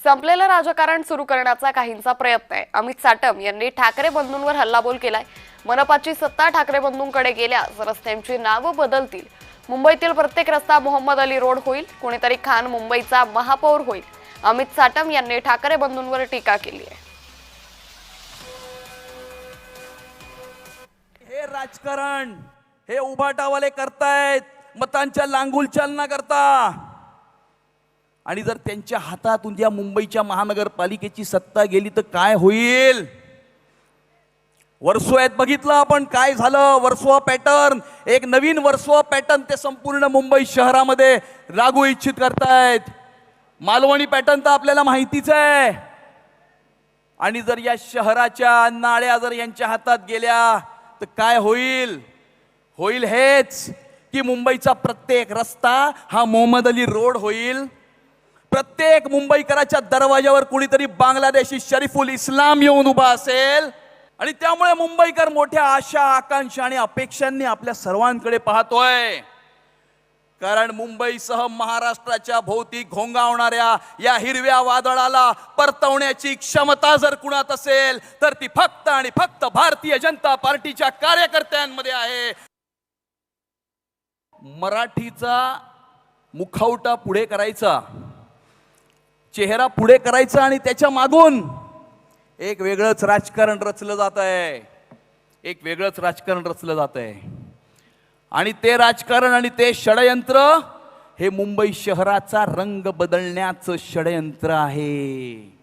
संपलेलं राजकारण सुरू करण्याचा काहींचा प्रयत्न आहे। अमित साटम यांनी ठाकरे बंधूंवर हल्लाबोल केलाय। मनपाची सत्ता ठाकरे बंधूंकडे गेल्यास रस्त्यांची नावं बदलतील। मुंबईतील प्रत्येक रस्ता मोहम्मद अली रोड होईल, कोणीतरी खान मुंबईचा महापौर होईल। अमित साटम यांनी ठाकरे बंधूंवर टीका केली आहे। हे राजकारण हे उभाटावाले करतायत, मतांच्या लांगुलचालना करता। आणि जर त्यांच्या हातातून या मुंबईच्या महानगरपालिकेची सत्ता गेली तर काय होईल? वर्सोव्यात बघितलं आपण काय झालं। वर्सोवा पॅटर्न, एक नवीन वर्सोवा पॅटर्न ते संपूर्ण मुंबई शहरामध्ये लागू इच्छित करतायत। मालवणी पॅटर्न तर आपल्याला माहितीच आहे। आणि जर या शहराच्या नाळ्या जर यांच्या हातात गेल्या तर काय होईल? होईल हेच की मुंबईचा प्रत्येक रस्ता हा मोहम्मद अली रोड होईल। प्रत्येक मुंबईकराच्या दरवाजावर कुणीतरी बांगलादेशी शरीफुल इस्लाम येऊन उभा असेल। आणि त्यामुळे मुंबईकर मोठ्या आशा, आकांक्षा आणि अपेक्षांनी आपल्या सर्वांकडे पाहतोय। कारण मुंबईसह महाराष्ट्राच्या भोवती घोंगावणाऱ्या या हिरव्या वादळाला परतवण्याची क्षमता जर कुणात असेल तर ती फक्त आणि फक्त भारतीय जनता पार्टीच्या कार्यकर्त्यांमध्ये आहे। मराठीचा मुखवटा पुढे करायचा, चेहरा पुढे करायचा आणि त्याच्या मागून एक वेगळंच राजकारण रचलं जात आहे। एक वेगळंच राजकारण रचलं जात आहे। आणि ते राजकारण आणि ते षडयंत्र हे मुंबई शहराचा रंग बदलण्याचं षडयंत्र आहे।